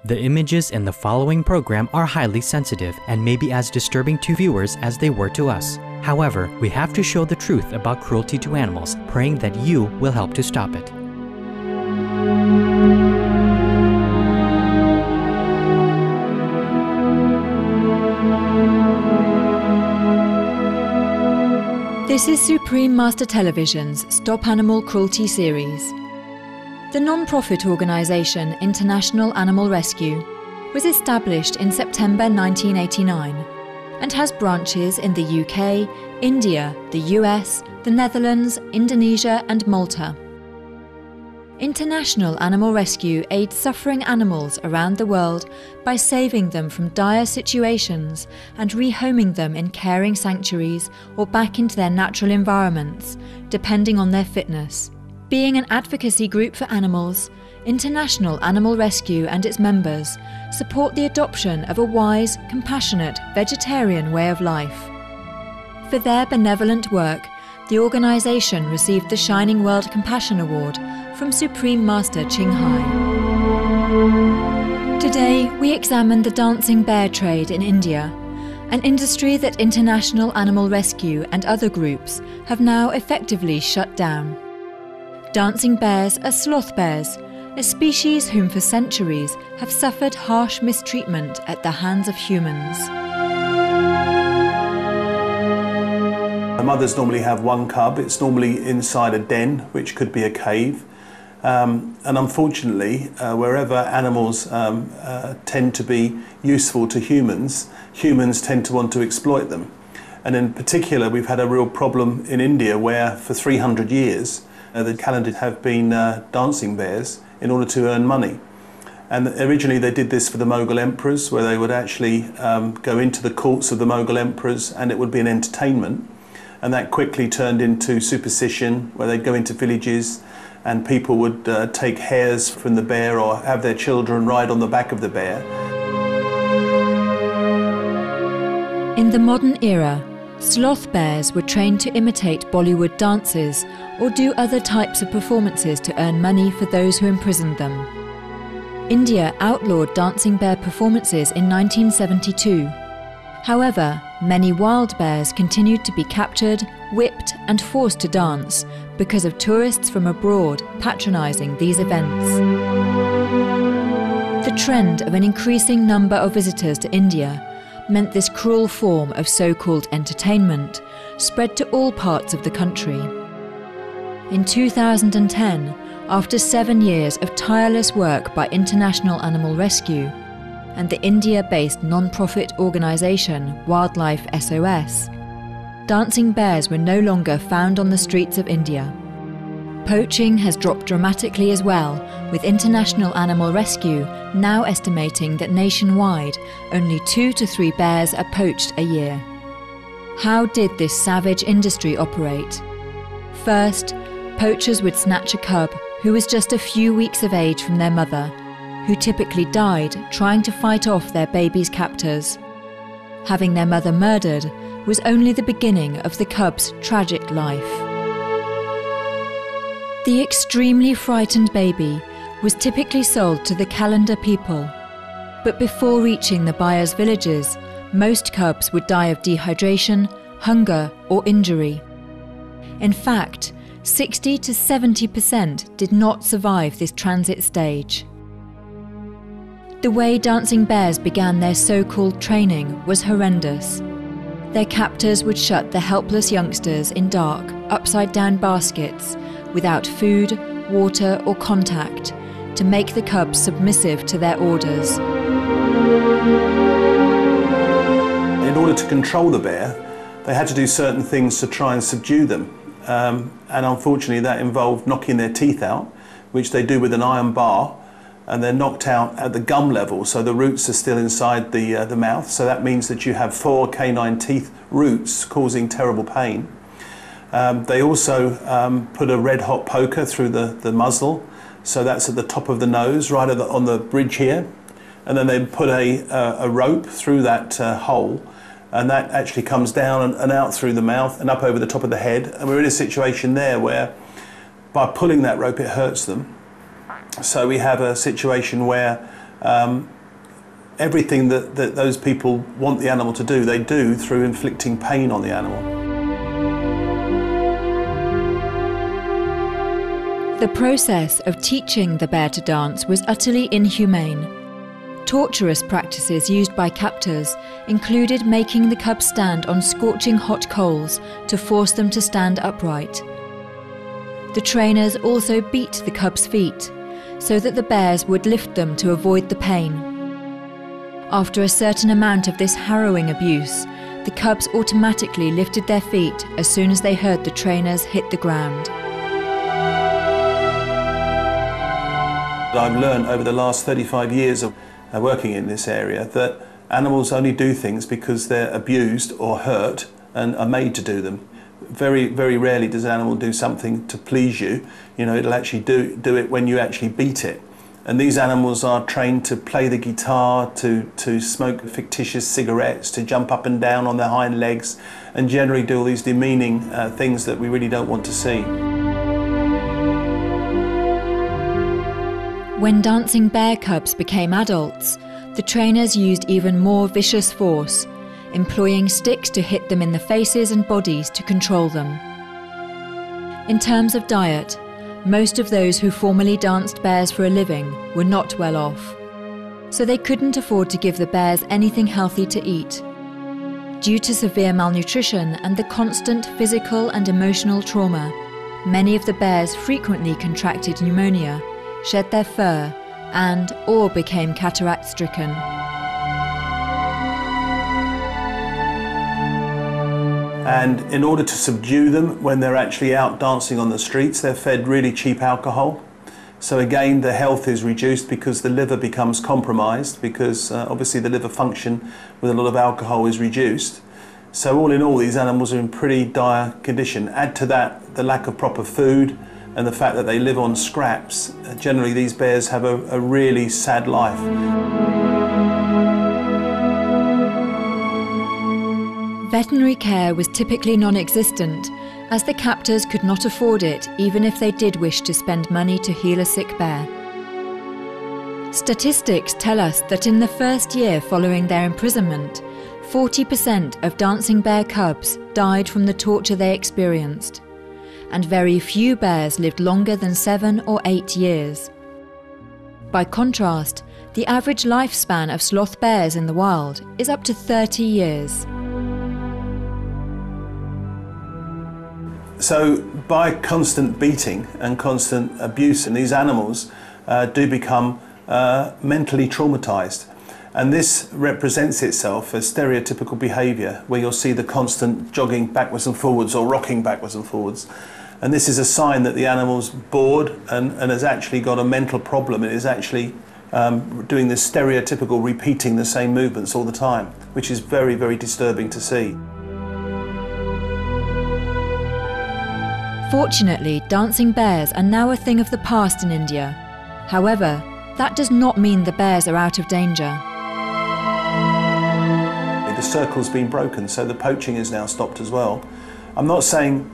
The images in the following program are highly sensitive and may be as disturbing to viewers as they were to us. However, we have to show the truth about cruelty to animals, praying that you will help to stop it. This is Supreme Master Television's Stop Animal Cruelty series. The non-profit organisation International Animal Rescue was established in September 1989 and has branches in the UK, India, the US, the Netherlands, Indonesia and Malta. International Animal Rescue aids suffering animals around the world by saving them from dire situations and rehoming them in caring sanctuaries or back into their natural environments, depending on their fitness. Being an advocacy group for animals, International Animal Rescue and its members support the adoption of a wise, compassionate, vegetarian way of life. For their benevolent work, the organisation received the Shining World Compassion Award from Supreme Master Ching Hai. Today, we examine the dancing bear trade in India, an industry that International Animal Rescue and other groups have now effectively shut down. Dancing bears are sloth bears, a species whom for centuries have suffered harsh mistreatment at the hands of humans. The mothers normally have one cub. It's normally inside a den, which could be a cave. And unfortunately, wherever animals tend to be useful to humans, humans tend to want to exploit them. And in particular, we've had a real problem in India where for 300 years, the calendars have been dancing bears in order to earn money. And originally they did this for the Mughal emperors, where they would actually go into the courts of the Mughal emperors and it would be an entertainment. And that quickly turned into superstition, where they'd go into villages and people would take hairs from the bear or have their children ride on the back of the bear. In the modern era, sloth bears were trained to imitate Bollywood dances or do other types of performances to earn money for those who imprisoned them. India outlawed dancing bear performances in 1972. However, many wild bears continued to be captured, whipped and forced to dance because of tourists from abroad patronising these events. The trend of an increasing number of visitors to India meant this cruel form of so-called entertainment spread to all parts of the country. In 2010, after 7 years of tireless work by International Animal Rescue and the India-based non-profit organisation Wildlife SOS, dancing bears were no longer found on the streets of India. Poaching has dropped dramatically as well, with International Animal Rescue now estimating that nationwide only 2 to 3 bears are poached a year. How did this savage industry operate? First, poachers would snatch a cub who was just a few weeks of age from their mother, who typically died trying to fight off their baby's captors. Having their mother murdered was only the beginning of the cub's tragic life. The extremely frightened baby was typically sold to the calendar people, but before reaching the buyers' villages, most cubs would die of dehydration, hunger or injury. In fact, 60 to 70% did not survive this transit stage. The way dancing bears began their so-called training was horrendous. Their captors would shut the helpless youngsters in dark, upside-down baskets without food, water or contact to make the cubs submissive to their orders. In order to control the bear, they had to do certain things to try and subdue them. And unfortunately that involved knocking their teeth out, which they do with an iron bar, and they're knocked out at the gum level, so the roots are still inside the mouth, so that means that you have 4 canine teeth roots causing terrible pain. They also put a red hot poker through the muzzle, so that's at the top of the nose, right on the bridge here, and then they put a rope through that hole, and that actually comes down and out through the mouth and up over the top of the head. And we're in a situation there where by pulling that rope it hurts them. So we have a situation where everything that those people want the animal to do, they do through inflicting pain on the animal. The process of teaching the bear to dance was utterly inhumane. Torturous practices used by captors included making the cubs stand on scorching hot coals to force them to stand upright. The trainers also beat the cubs' feet so that the bears would lift them to avoid the pain. After a certain amount of this harrowing abuse, the cubs automatically lifted their feet as soon as they heard the trainers hit the ground. I've learned over the last 35 years of working in this area that animals only do things because they're abused or hurt and are made to do them. Very, very rarely does an animal do something to please you. You know, it'll actually do it when you actually beat it. And these animals are trained to play the guitar, to smoke fictitious cigarettes, to jump up and down on their hind legs, and generally do all these demeaning things that we really don't want to see. When dancing bear cubs became adults, the trainers used even more vicious force, employing sticks to hit them in the faces and bodies to control them. In terms of diet, most of those who formerly danced bears for a living were not well off, so they couldn't afford to give the bears anything healthy to eat. Due to severe malnutrition and the constant physical and emotional trauma, many of the bears frequently contracted pneumonia, shed their fur, or became cataract-stricken. And in order to subdue them when they're actually out dancing on the streets, they're fed really cheap alcohol. So again, the health is reduced because the liver becomes compromised, because obviously the liver function with a lot of alcohol is reduced. So all in all, these animals are in pretty dire condition. Add to that the lack of proper food and the fact that they live on scraps. Generally, these bears have a really sad life. Veterinary care was typically non-existent, as the captors could not afford it even if they did wish to spend money to heal a sick bear. Statistics tell us that in the first year following their imprisonment, 40% of dancing bear cubs died from the torture they experienced, and very few bears lived longer than 7 or 8 years. By contrast, the average lifespan of sloth bears in the wild is up to 30 years. So by constant beating and constant abuse, and these animals do become mentally traumatized. And this represents itself as stereotypical behaviour, where you'll see the constant jogging backwards and forwards or rocking backwards and forwards. And this is a sign that the animal's bored and has actually got a mental problem. It is actually doing this stereotypical repeating the same movements all the time, which is very, very disturbing to see. Fortunately, dancing bears are now a thing of the past in India. However, that does not mean the bears are out of danger. The circle's been broken, so the poaching is now stopped as well. I'm not saying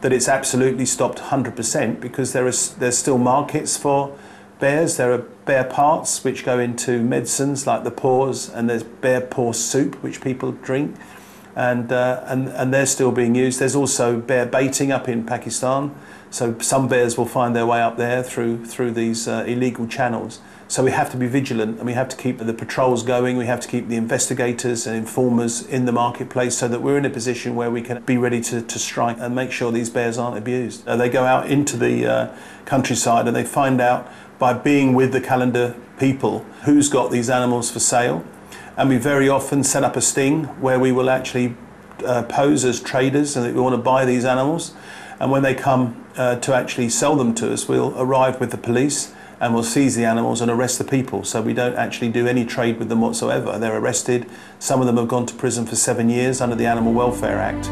that it's absolutely stopped 100%, because there's still markets for bears. There are bear parts which go into medicines like the paws, and there's bear paw soup which people drink, and they're still being used. There's also bear baiting up in Pakistan, so some bears will find their way up there through these illegal channels. So we have to be vigilant, and we have to keep the patrols going. We have to keep the investigators and informers in the marketplace, so that we're in a position where we can be ready to strike and make sure these bears aren't abused. They go out into the countryside and they find out by being with the calendar people who's got these animals for sale. And we very often set up a sting where we will actually pose as traders and that we want to buy these animals. And when they come to actually sell them to us, we'll arrive with the police and we'll seize the animals and arrest the people. So we don't actually do any trade with them whatsoever. They're arrested. Some of them have gone to prison for 7 years under the Animal Welfare Act.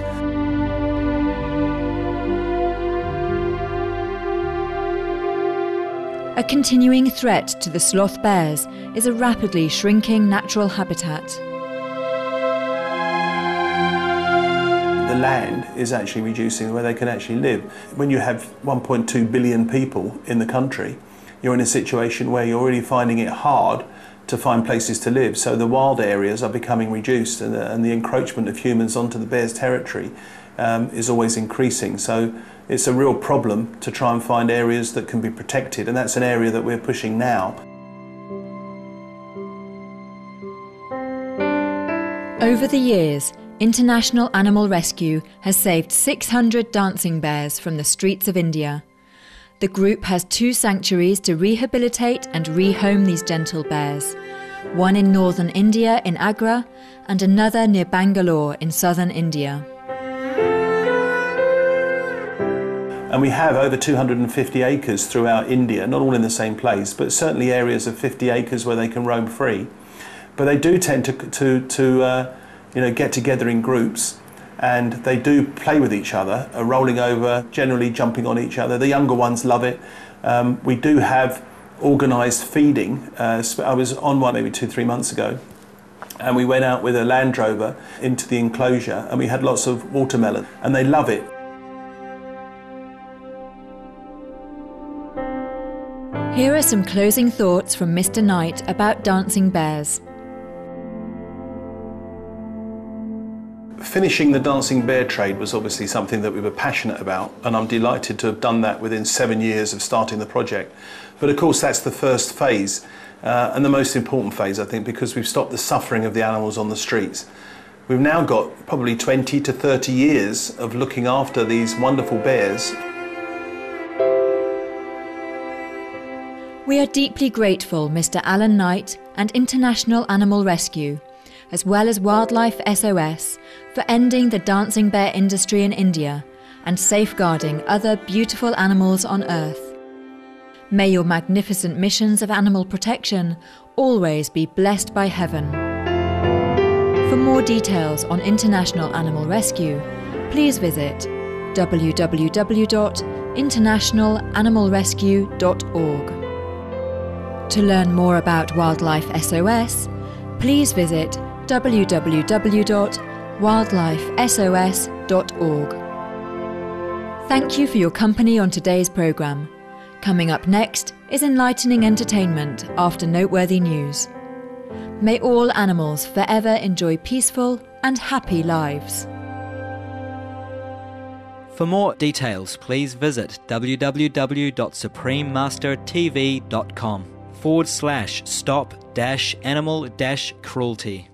A continuing threat to the sloth bears is a rapidly shrinking natural habitat. The land is actually reducing where they can actually live. When you have 1.2 billion people in the country, you're in a situation where you're really finding it hard to find places to live. So the wild areas are becoming reduced, and the encroachment of humans onto the bear's territory is always increasing. So it's a real problem to try and find areas that can be protected, and that's an area that we're pushing now. Over the years, International Animal Rescue has saved 600 dancing bears from the streets of India. The group has 2 sanctuaries to rehabilitate and rehome these gentle bears, one in northern India in Agra and another near Bangalore in southern India. And we have over 250 acres throughout India, not all in the same place, but certainly areas of 50 acres where they can roam free. But they do tend to get together in groups, and they do play with each other, rolling over, generally jumping on each other. The younger ones love it. We do have organised feeding. I was on one maybe 2-3 months ago, and we went out with a Land Rover into the enclosure, and we had lots of watermelon, and they love it. Here are some closing thoughts from Mr. Knight about dancing bears. Finishing the dancing bear trade was obviously something that we were passionate about, and I'm delighted to have done that within 7 years of starting the project. But of course that's the first phase, and the most important phase, I think, because we've stopped the suffering of the animals on the streets. We've now got probably 20 to 30 years of looking after these wonderful bears. We are deeply grateful, Mr. Alan Knight and International Animal Rescue, as well as Wildlife SOS, for ending the dancing bear industry in India and safeguarding other beautiful animals on Earth. May your magnificent missions of animal protection always be blessed by heaven. For more details on International Animal Rescue, please visit www.internationalanimalrescue.org. To learn more about Wildlife SOS, please visit www.wildlifesos.org. Thank you for your company on today's programme. Coming up next is enlightening entertainment after noteworthy news. May all animals forever enjoy peaceful and happy lives. For more details, please visit www.suprememastertv.com/stop-animal-cruelty.